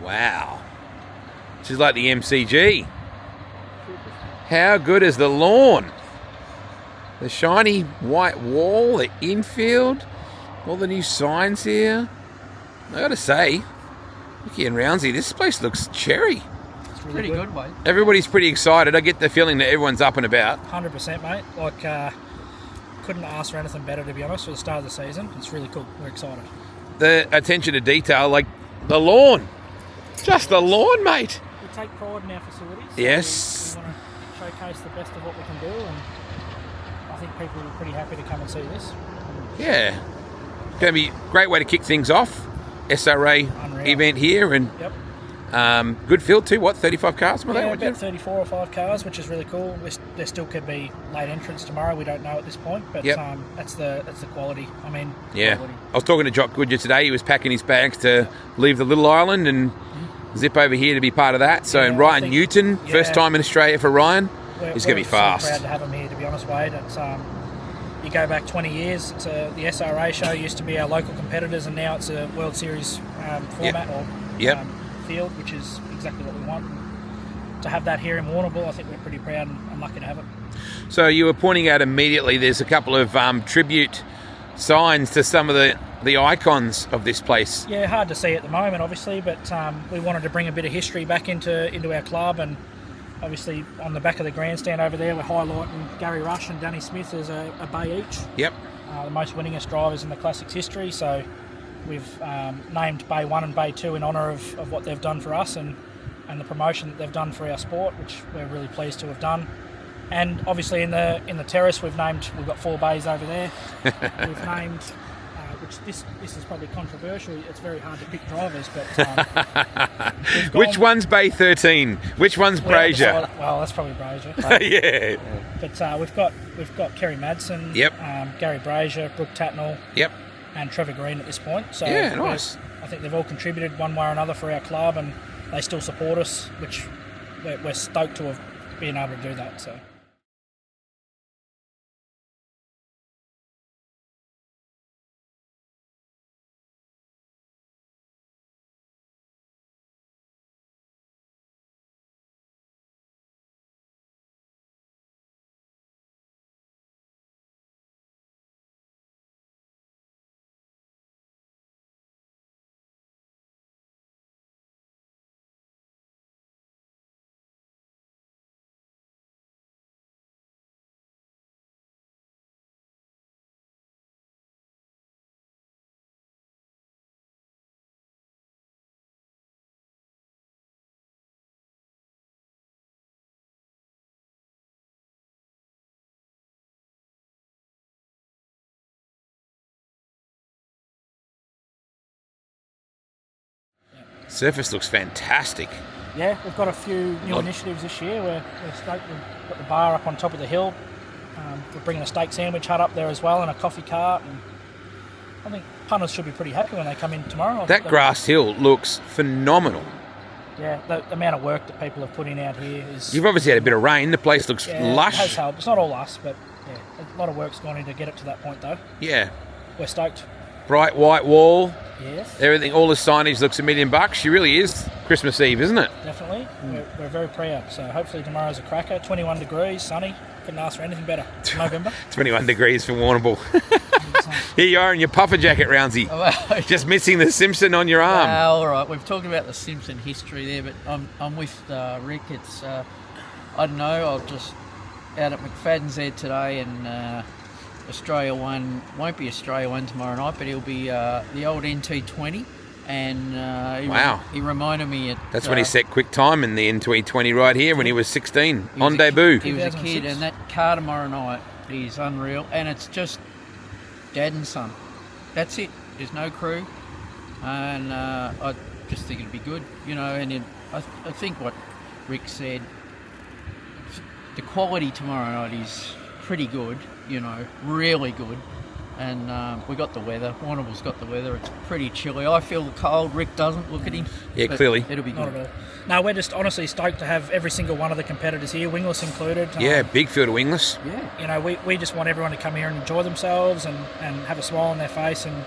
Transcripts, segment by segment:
Wow. This is like the MCG. How good is the lawn? The shiny white wall, the infield, all the new signs here. I gotta say, Ricky and Roundsy, this place looks cherry. It's really pretty good, mate. Everybody's pretty excited. I get the feeling that everyone's up and about. 100%, mate. Like, couldn't ask for anything better, to be honest, for the start of the season. It's really cool. We're excited. The attention to detail, like the lawn. Just the lawn, mate. We take pride in our facilities. Yes. We want to showcase the best of what we can do, and I think people will be pretty happy to come and see this. Yeah. It's going to be a great way to kick things off. SRA Unreal. Event here, and good field too. What, 35 cars? Yeah, about 34 or 5 cars, which is really cool. There still could be late entrants tomorrow. We don't know at this point, but that's the quality. I mean, quality. I was talking to Jock Goodyear today. He was packing his bags to leave the little island and zip over here to be part of that. So Ryan Newton, first time in Australia for Ryan. He's going to be fast. We're so proud to have him here, to be honest, Wade. It's you go back 20 years, it's the SRA show used to be our local competitors, and now it's a World Series format or field, which is exactly what we want. To have that here in Warrnambool, I think we're pretty proud and lucky to have it. So you were pointing out immediately there's a couple of tribute signs to some of the icons of this place. Yeah, hard to see at the moment, obviously, but we wanted to bring a bit of history back into our club, and obviously on the back of the grandstand over there we're highlighting Gary Rush and Danny Smith as a bay each. Yep. The most winningest drivers in the Classics history, so we've named Bay 1 and Bay 2 in honour of what they've done for us and the promotion that they've done for our sport, which we're really pleased to have done. And obviously in the terrace we've got 4 bays over there. We've named, which this is probably controversial, it's very hard to pick drivers, but which one's Bay 13? Which one's Brazier? Well, that's probably Brazier. Yeah. But we've got Kerry Madsen, Gary Brazier, Brooke Tatnall, and Trevor Green at this point. So yeah, nice. I think they've all contributed one way or another for our club, and they still support us, which we're stoked to have been able to do that. So. Surface looks fantastic. Yeah, we've got a few new initiatives this year. We're stoked. We've got the bar up on top of the hill. We're bringing a steak sandwich hut up there as well, and a coffee cart. And I think punters should be pretty happy when they come in tomorrow. That grass hill looks phenomenal. Yeah, the amount of work that people have put in out here is... You've obviously had a bit of rain. The place looks lush. It has helped. It's not all us, but a lot of work's gone in to get it to that point, though. Yeah. We're stoked. Bright white wall. Yes. Everything, all the signage looks $1 million. She really is Christmas Eve, isn't it? Definitely. We're very proud. So hopefully tomorrow's a cracker. 21 degrees, sunny. Couldn't ask for anything better. November. 21 degrees for Warrnambool. Here you are in your puffer jacket, Roundsy. Well, just missing the Simpson on your arm. All right. We've talked about the Simpson history there, but I'm with Rick. It's I don't know. I'll just out at McFadden's there today, and Australia 1 won't be Australia 1 tomorrow night, but it'll be the old NT20. And he reminded me. That's when he set quick time in the NT20 right here when he was 16 on debut. He was a kid, and that car tomorrow night is unreal. And it's just dad and son. That's it. There's no crew, and I just think it'd be good, you know. And I think what Rick said, the quality tomorrow night is pretty good, you know, really good. And we got the weather. Warrnambool's got the weather. It's pretty chilly. I feel the cold. Rick doesn't. Look at him. Yeah, clearly. It'll be good. Not at all. No, we're just honestly stoked to have every single one of the competitors here, Wingless included. Yeah, big field of Wingless. Yeah. You know, we just want everyone to come here and enjoy themselves and have a smile on their face. And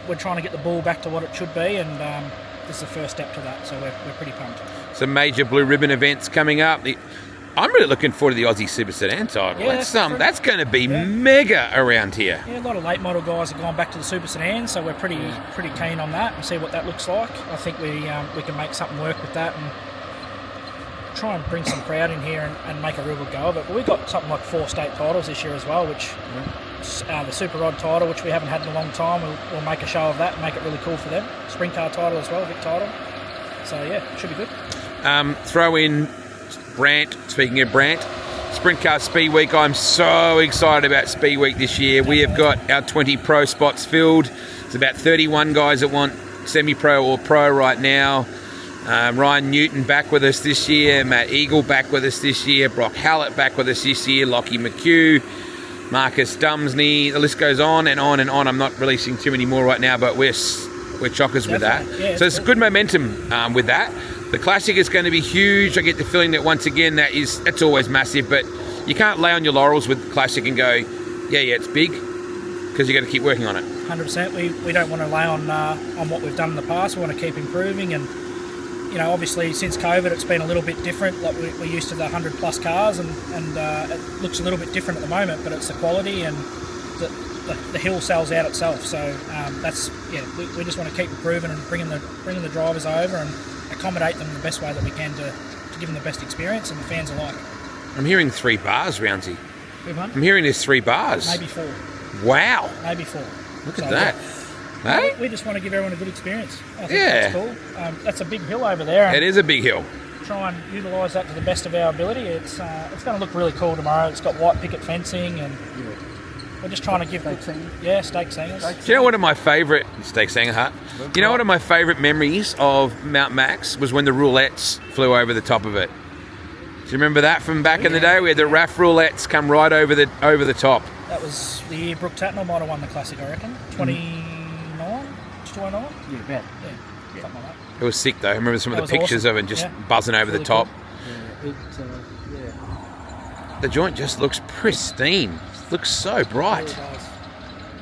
we're trying to get the Bool back to what it should be. And this is the first step to that. So we're pretty pumped. Some major blue ribbon events coming up. I'm really looking forward to the Aussie Super Sedan title. Yeah, that's going to be mega around here. Yeah, a lot of late model guys have gone back to the Super Sedan, so we're pretty keen on that and see what that looks like. I think we can make something work with that and try and bring some crowd in here and make a real good go of it. But we've got something like 4 state titles this year as well, which the Super Rod title, which we haven't had in a long time, we'll make a show of that and make it really cool for them. Sprint car title as well, Vic title. So yeah, it should be good. Throw in Brant. Speaking of Brant, Sprint Car Speed Week. I'm so excited about Speed Week this year. We have got our 20 pro spots filled. There's about 31 guys that want semi-pro or pro right now. Ryan Newton back with us this year. Matt Eagle back with us this year. Brock Hallett back with us this year. Lockie McHugh. Marcus Dumsney. The list goes on and on and on. I'm not releasing too many more right now, but we're chockers with that. Yeah, so it's good momentum with that. The Classic is going to be huge. I get the feeling that once again that's always massive, but you can't lay on your laurels with the Classic and go, yeah, it's big, because you got to keep working on it. 100%. We don't want to lay on what we've done in the past. We want to keep improving, and obviously since COVID it's been a little bit different. Like we're used to the 100 plus cars, and it looks a little bit different at the moment, but it's the quality and the hill sells out itself. So we just want to keep improving and bringing the drivers over and accommodate them in the best way that we can to give them the best experience and the fans alike. I'm hearing 3 bars, Roundsy. I'm hearing there's 3 bars. Maybe 4. Wow. Maybe 4. Look at that. Yeah. Hey? We just want to give everyone a good experience. I think that's cool. That's a big hill over there. It is a big hill. Try and utilise that to the best of our ability. It's going to look really cool tomorrow. It's got white picket fencing, and we're just trying to give stake singers. Do you know one of my favourite stake singer hut? You know one of my favourite memories of Mount Max was when the roulettes flew over the top of it. Do you remember that from back in the day? We had the RAF roulettes come right over the top. That was the year Brooke Tatnell might have won the Classic, I reckon. 29? 29? Yeah, bet. Yeah, something like that. It was sick though. I remember some of the pictures awesome. of it just buzzing over the top. Cool. The joint just looks pristine. Looks so bright. It really does.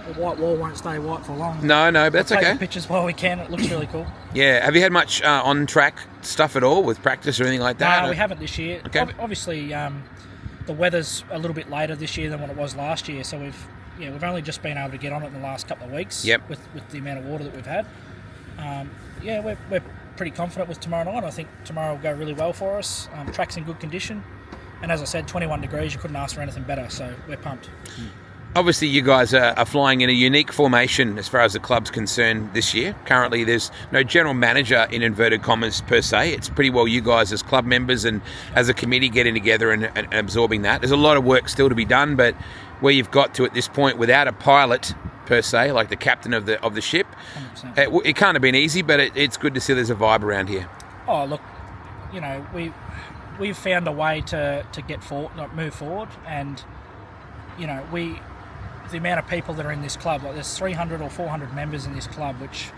The white wall won't stay white for long. No, but that's Take okay. the pictures while we can. It looks really cool. Yeah. Have you had much on-track stuff at all with practice or anything like that? No, we haven't this year. Okay. Obviously, the weather's a little bit later this year than what it was last year, so we've only just been able to get on it in the last couple of weeks. Yep. With the amount of water that we've had. We're pretty confident with tomorrow night. I think tomorrow will go really well for us. Track's in good condition, and as I said, 21 degrees. You couldn't ask for anything better. So we're pumped. Obviously, you guys are flying in a unique formation as far as the club's concerned this year. Currently, there's no general manager in inverted commas per se. It's pretty well you guys as club members and as a committee getting together and absorbing that. There's a lot of work still to be done, but where you've got to at this point without a pilot per se, like the captain of the ship, it can't have been easy, but it's good to see there's a vibe around here. Oh, look, we've found a way to move forward, and the amount of people that are in this club, like there's 300 or 400 members in this club, which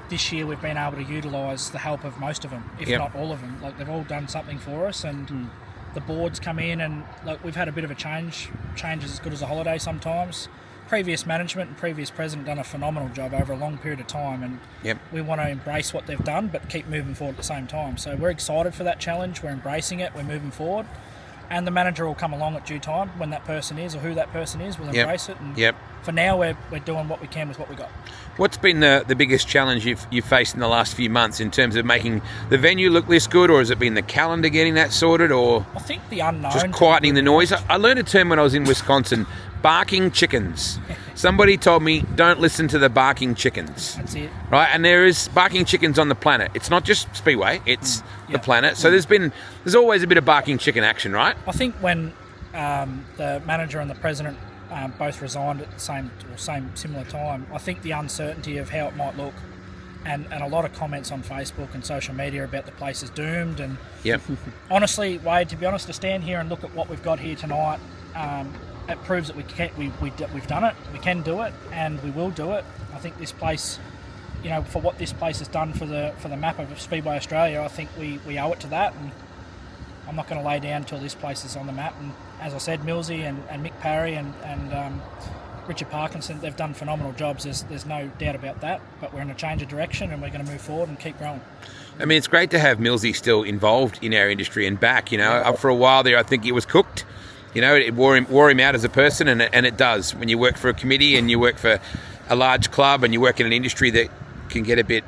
this year we've been able to utilise the help of most of them, if not all of them. Like they've all done something for us, and the boards come in, and like we've had a bit of a change. Change is as good as a holiday sometimes. Previous management and previous president done a phenomenal job over a long period of time, and we want to embrace what they've done but keep moving forward at the same time. So we're excited for that challenge. We're embracing it. We're moving forward. And the manager will come along at due time when that person is, or who that person is. We'll embrace it. And for now, we're doing what we can with what we got. What's been the biggest challenge you've faced in the last few months in terms of making the venue look less good, or has it been the calendar getting that sorted, or I think the unknown, just quietening the noise? I learned a term when I was in Wisconsin: barking chickens. Somebody told me don't listen to the barking chickens. That's it. Right, and there is barking chickens on the planet. It's not just Speedway; it's the planet. So there's always a bit of barking chicken action, right? I think when the manager and the president both resigned at the same similar time, I think the uncertainty of how it might look, and a lot of comments on Facebook and social media about the place is doomed. And honestly, Wade, to be honest, to stand here and look at what we've got here tonight, it proves that we've done it, we can do it, and we will do it. I think this place, for what this place has done for the map of Speedway Australia, I think we owe it to that, and I'm not going to lay down until this place is on the map. And as I said, Millsy and Mick Parry and Richard Parkinson, they've done phenomenal jobs. There's no doubt about that. But we're in a change of direction, and we're going to move forward and keep growing. I mean, it's great to have Millsy still involved in our industry and back. You know, up for a while there, I think he was cooked. You know, it wore him out as a person, and it does. When you work for a committee and you work for a large club and you work in an industry that can get a bit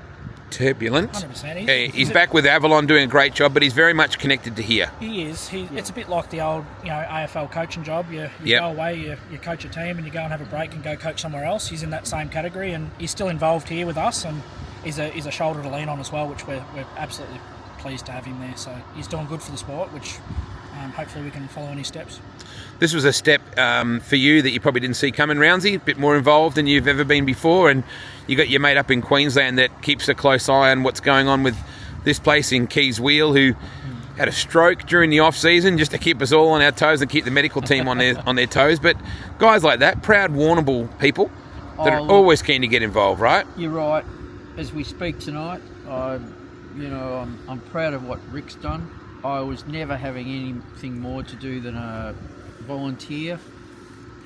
turbulent. 100%. He's back with Avalon doing a great job, but he's very much connected to here. He is. It's a bit like the old, AFL coaching job. You go away, you coach a team, and you go and have a break and go coach somewhere else. He's in that same category, and he's still involved here with us, and he's a shoulder to lean on as well, which we're absolutely pleased to have him there. So he's doing good for the sport, which hopefully we can follow in his steps. This was a step for you that you probably didn't see coming, Roundsy, a bit more involved than you've ever been before, and you got your mate up in Queensland that keeps a close eye on what's going on with this place in Keys Wheel, who had a stroke during the off-season just to keep us all on our toes and keep the medical team on their toes. But guys like that, proud Warrnambool people that are always keen to get involved, right? You're right. As we speak tonight, I'm proud of what Rick's done. I was never having anything more to do than a volunteer.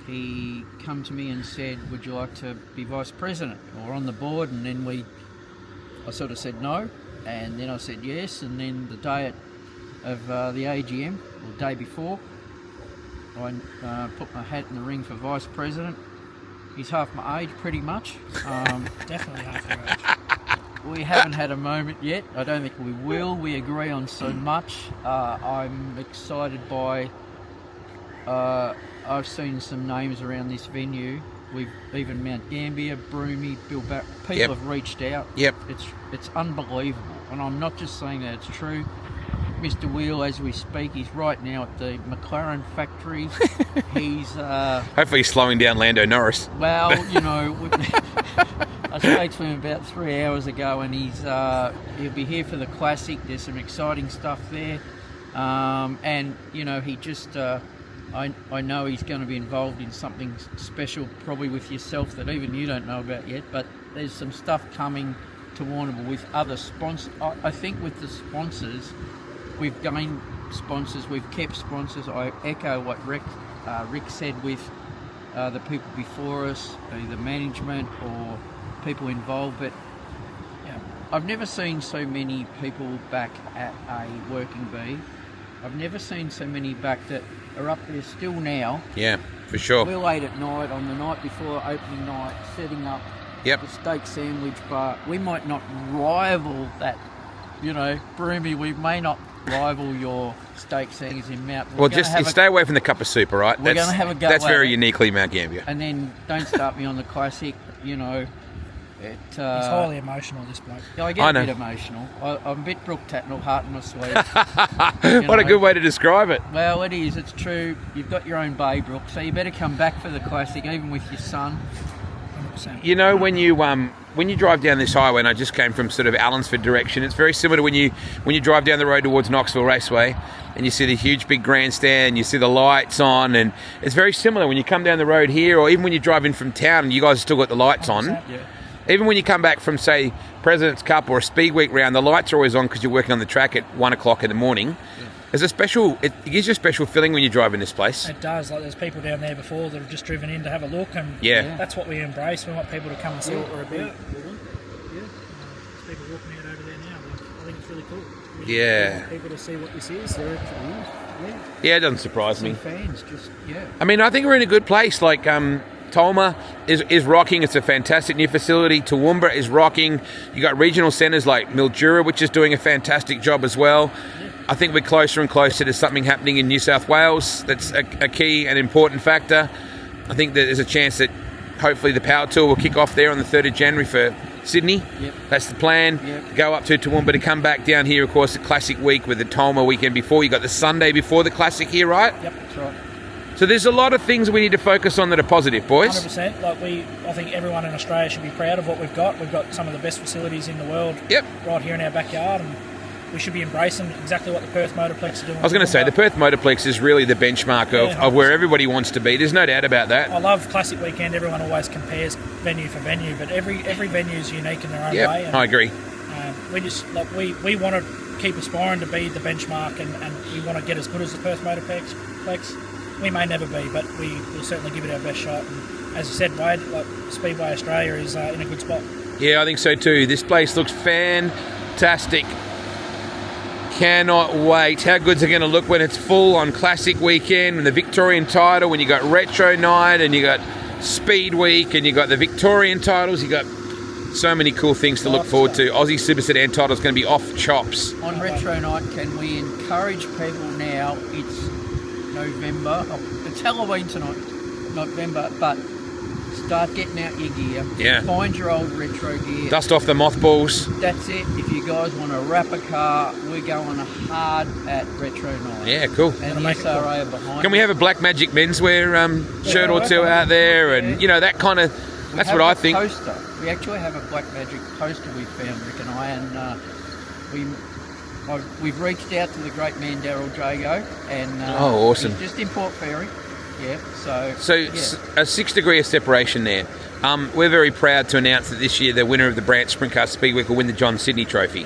He come to me and said, would you like to be vice president or on the board? And then I sort of said no, and then I said yes, and then the day of the AGM, or the day before, I put my hat in the ring for vice president. He's half my age, pretty much. Definitely half your age. We haven't had a moment yet. I don't think we will. We agree on so much. I'm excited by... I've seen some names around this venue. We've even Mount Gambier, Broomy, Bill Back. People have reached out. Yep. It's unbelievable. And I'm not just saying that, it's true. Mr. Wheel, as we speak, he's right now at the McLaren factory. He's... Hopefully he's slowing down Lando Norris. Well, I spoke to him about 3 hours ago, and he'll be here for the Classic. There's some exciting stuff there. He just... I know he's going to be involved in something special, probably with yourself, that even you don't know about yet, but there's some stuff coming to Warrnambool with other sponsors. I think with the sponsors, we've gained sponsors, we've kept sponsors. I echo what Rick said with the people before us, either management or people involved, but I've never seen so many people back at a working bee. I've never seen so many back that are up there still now. Yeah, for sure. We're late at night, on the night before opening night, setting up the steak sandwich bar. We might not rival that, Broomy, we may not rival your steak sandwich in Mount. Well, just stay away from the cup of soup, all right? We're going to have a go. That's very uniquely Mount Gambier. And then don't start me on the Classic, He's highly emotional, this bloke. Yeah, I get a bit emotional. I'm a bit Brooke Tatnell, heart in my sleeve. What a good way to describe it. Well, it is. It's true. You've got your own bay, Brooke, so you better come back for the Classic, even with your son. 100%. You know, when you drive down this highway, and I just came from sort of Allensford direction, it's very similar to when you drive down the road towards Knoxville Raceway, and you see the huge big grandstand, you see the lights on, and it's very similar when you come down the road here, or even when you drive in from town and you guys have still got the lights on. Yeah. Even when you come back from, say, President's Cup or a Speed Week round, the lights are always on because you're working on the track at 1 o'clock in the morning. Yeah. There's it gives you a special feeling when you drive in this place. It does. Like, there's people down there before that have just driven in to have a look, and that's what we embrace. We want people to come and see what we're about. There's people walking out over there now. I think it's really cool. We want people to see what this is. There actually is. Yeah, it doesn't surprise me. Fans, I mean, I think we're in a good place. Like, Tolma is rocking. It's a fantastic new facility. Toowoomba is rocking. You got regional centres like Mildura, which is doing a fantastic job as well. Yeah. I think we're closer and closer to something happening in New South Wales. That's a key and important factor. I think that there's a chance that hopefully the Power Tour will kick off there on the 3rd of January for Sydney. Yep. That's the plan. Yep. Go up to Toowoomba to come back down here, of course, the Classic week with the Tolma weekend before. You got the Sunday before the Classic here, right? Yep, that's right. So there's a lot of things we need to focus on that are positive, boys. 100%. I think everyone in Australia should be proud of what we've got. We've got some of the best facilities in the world right here in our backyard, and we should be embracing exactly what the Perth Motorplex are doing. I was going to say, the Perth Motorplex is really the benchmark of where everybody wants to be. There's no doubt about that. I love Classic Weekend. Everyone always compares venue for venue, but every venue is unique in their own way. And, I agree. We want to keep aspiring to be the benchmark, and we want to get as good as the Perth Motorplex. we may never be, but we'll certainly give it our best shot. And as you said, Wade, like Speedway Australia is in a good spot. Yeah, I think so too. This place looks fantastic. Cannot wait. How good's it going to look when it's full on Classic Weekend and the Victorian title, when you got Retro Night and you got Speed Week and you got the Victorian titles. You got so many cool things to look forward to. Aussie Super Sedan title is going to be off chops. On Retro Night, can we encourage people now? It's November. It's Halloween tonight, November, but start getting out your gear. Yeah. Find your old retro gear. Dust off the mothballs. That's it. If you guys want to wrap a car, we're going hard at Retro Night. Yeah, cool. And the SRA are behind. Can we have a Black Magic menswear shirt or two out there, and you know that kind of? That's what I think. Poster. We actually have a Black Magic poster we found, Rick and I, and we've reached out to the great man Daryl Jago, and awesome. He's just in Port Fairy. Yeah, a 6 degree of separation there. We're very proud to announce that this year the winner of the Branch Sprint Car Speed Week will win the John Sidney Trophy.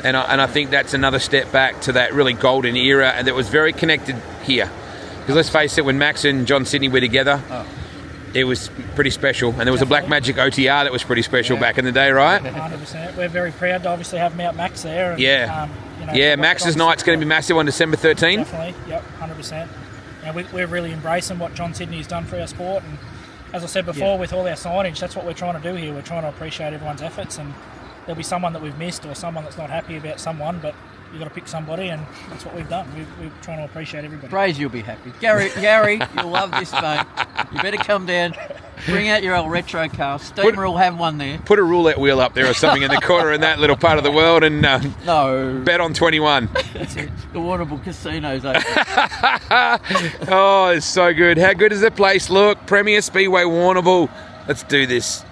And I think that's another step back to that really golden era, and that was very connected here. Because let's face it, when Max and John Sidney were together, it was pretty special. And there was a Black Magic OTR that was pretty special back in the day, right? 100%. We're very proud to obviously have Max there. And, Max's night's going to be massive on December 13th. Definitely, yep, 100%. We're really embracing what John Sidney's done for our sport, and as I said before, with all our signage, that's what we're trying to do here. We're trying to appreciate everyone's efforts, and there'll be someone that we've missed or someone that's not happy about someone, but you've got to pick somebody, and that's what we've done. We're trying to appreciate everybody. Braze, you'll be happy. Gary, you'll love this, mate. You better come down, bring out your old retro car. Steamer will have one there. Put a roulette wheel up there or something in the corner in that little part of the world, and no, bet on 21. That's it. The Warrnambool Casino's open. Oh, it's so good. How good does the place look? Premier Speedway Warrnambool. Let's do this.